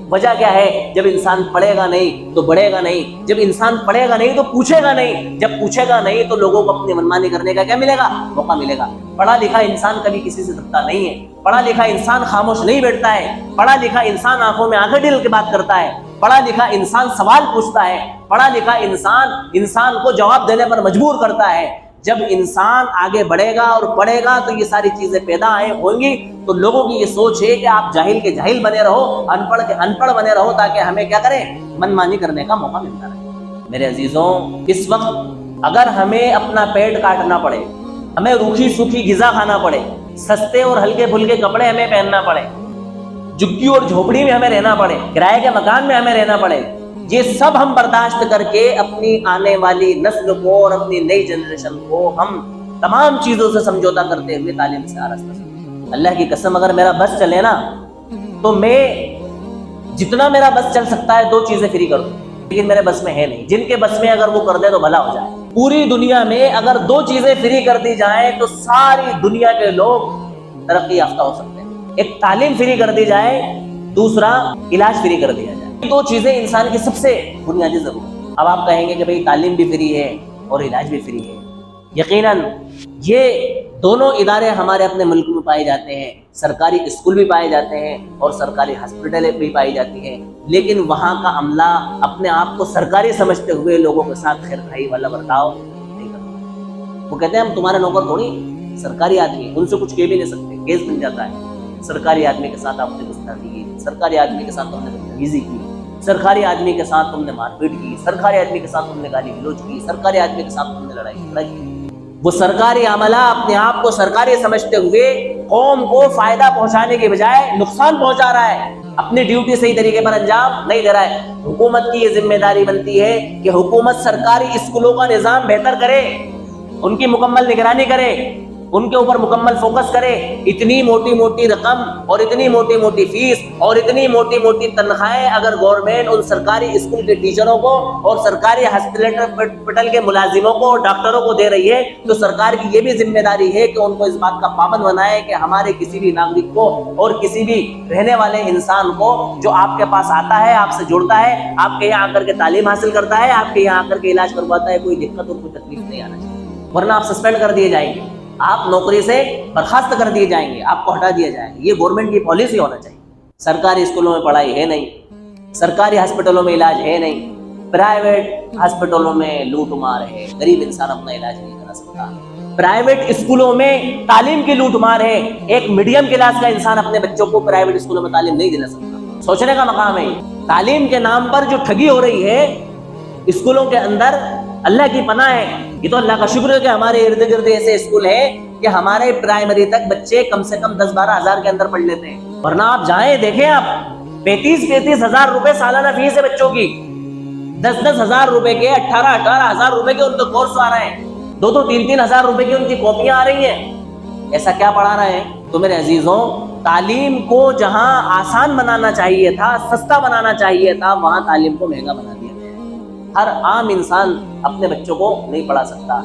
وجہ کیا ہے؟ جب انسان پڑھے گا نہیں تو بڑھے گا نہیں، جب انسان پڑھے گا نہیں تو پوچھے گا نہیں، جب پوچھے گا نہیں تو لوگوں کو اپنی منمانی کرنے کا کیا ملے گا؟ موقع ملے گا۔ پڑھا لکھا انسان کبھی کسی سے ڈرتا نہیں ہے، پڑھا لکھا انسان خاموش نہیں بیٹھتا ہے، پڑھا لکھا انسان آنکھوں میں آنکھیں ڈال کے بات کرتا ہے، پڑھا لکھا انسان سوال پوچھتا ہے، پڑھا لکھا انسان کو جواب دینے پر مجبور کرتا ہے۔ جب انسان آگے بڑھے گا اور پڑھے گا تو یہ ساری چیزیں پیدا ہوں گی، تو لوگوں کی یہ سوچ ہے کہ آپ جاہل کے جاہل بنے رہو، ان پڑھ کے ان پڑھ بنے رہو، تاکہ ہمیں کیا کریں؟ منمانی کرنے کا موقع ملتا رہے۔ میرے عزیزوں، اس وقت اگر ہمیں اپنا پیٹ کاٹنا پڑے، ہمیں روکھی سوکھی غذا کھانا پڑے، سستے اور ہلکے پھلکے کپڑے ہمیں پہننا پڑے، جھگی اور جھوپڑی میں ہمیں رہنا پڑے، کرائے کے مکان میں ہمیں رہنا پڑے، یہ سب ہم برداشت کر کے اپنی آنے والی نسل کو اور اپنی نئی جنریشن کو ہم تمام چیزوں سے سمجھوتا کرتے ہوئے تعلیم سے آراستہ سے، اللہ کی قسم اگر میرا بس چلے نا تو میں جتنا میرا بس چل سکتا ہے 2 چیزیں فری کر دوں، لیکن میرے بس میں ہے نہیں۔ جن کے بس میں اگر وہ کر دے تو بھلا ہو جائے۔ پوری دنیا میں اگر 2 چیزیں فری کر دی جائیں تو ساری دنیا کے لوگ ترقی یافتہ ہو سکتے ہیں۔ ایک تعلیم فری کر دی جائے، دوسرا علاج فری کر دیا جائے۔ 2 چیزیں انسان کی سب سے بنیادی ضرورت۔ اب آپ کہیں گے کہ بھئی تعلیم بھی فری ہے اور علاج بھی فری ہے۔ یقیناً یہ دونوں ادارے ہمارے اپنے ملک میں پائے جاتے ہیں، سرکاری اسکول بھی پائے جاتے ہیں اور سرکاری ہاسپٹل بھی پائی جاتی ہیں، لیکن وہاں کا عملہ اپنے آپ کو سرکاری سمجھتے ہوئے لوگوں کے ساتھ خیر خواہی والا برتاؤ نہیں کرتا۔ وہ کہتے ہیں ہم تمہارے نوکر تھوڑی، سرکاری آدمی، ان سے کچھ کہہ بھی نہیں سکتے، کیس بن جاتا ہے۔ سرکاری آدمی کے ساتھ آپ نے گستاخی کی، سرکاری آدمی کے ساتھ تم نے بدتمیزی کی، سرکاری آدمی کے ساتھ تم نے مار پیٹ کی، سرکاری آدمی کے ساتھ تم نے گالی گلوچ کی، سرکاری آدمی کے ساتھ تم نے لڑائی جھگڑا کی۔ وہ سرکاری عملہ اپنے آپ کو سرکاری سمجھتے ہوئے قوم کو فائدہ پہنچانے کے بجائے نقصان پہنچا رہا ہے، اپنی ڈیوٹی صحیح طریقے پر انجام نہیں دے رہا ہے۔ حکومت کی یہ ذمہ داری بنتی ہے کہ حکومت سرکاری اسکولوں کا نظام بہتر کرے، ان کی مکمل نگرانی کرے، ان کے اوپر مکمل فوکس کرے۔ اتنی موٹی موٹی رقم اور اتنی موٹی موٹی فیس اور اتنی موٹی موٹی تنخواہیں اگر گورنمنٹ ان سرکاری اسکول کے ٹیچروں کو اور سرکاری ہاسپٹل کے ملازموں کو اور ڈاکٹروں کو دے رہی ہے، تو سرکار کی یہ بھی ذمہ داری ہے کہ ان کو اس بات کا پابند بنائے کہ ہمارے کسی بھی ناگرک کو اور کسی بھی رہنے والے انسان کو جو آپ کے پاس آتا ہے، آپ سے جڑتا ہے، آپ کے یہاں آ کر کے تعلیم حاصل کرتا ہے، آپ کے یہاں آ کر کے علاج کرواتا ہے، کوئی دقت اور کوئی تکلیف نہیں آنا چاہیے، ورنہ آپ سسپینڈ کر دیے جائیں گے، آپ نوکری سے برخاست کر دیے جائیں گے، آپ کو ہٹا دیا جائے گا۔ یہ گورنمنٹ کی پالیسی ہونا چاہیے۔ سرکاری اسکولوں میں پڑھائی ہے نہیں، سرکاری ہاسپٹلوں میں علاج ہے نہیں، پرائیویٹ ہاسپٹلوں میں لوٹ مار ہے، غریب انسان اپنا علاج نہیں کرا سکتا، پرائیویٹ اسکولوں میں تعلیم کی لوٹ مار ہے، ایک میڈیم کلاس کا انسان اپنے بچوں کو پرائیویٹ اسکولوں میں تعلیم نہیں دلا سکتا۔ سوچنے کا مقام ہے، تعلیم کے نام پر جو ٹھگی ہو رہی ہے اسکولوں کے اندر، اللہ کی پناہ ہے۔ یہ تو اللہ کا شکر ہے کہ ہمارے ارد گرد ایسے اسکول ہیں کہ ہمارے پرائمری تک بچے کم سے کم 10-12 ہزار کے اندر پڑھ لیتے ہیں، ورنہ آپ جائیں دیکھیں، آپ 35-35 ہزار روپے سالانہ فیس ہے بچوں کی، 10-10 ہزار روپے کے، 18-18 ہزار روپے کے ان کے کورس آ رہے ہیں، 2-3 ہزار روپے کی ان کی کاپیاں آ رہی ہیں۔ ایسا کیا پڑھا رہے ہیں؟ تو میرے عزیزوں، تعلیم کو جہاں آسان بنانا چاہیے تھا، سستا بنانا چاہیے تھا، وہاں تعلیم کو مہنگا بنا دیا۔ ہر عام انسان اپنے بچوں کو نہیں پڑھا سکتا۔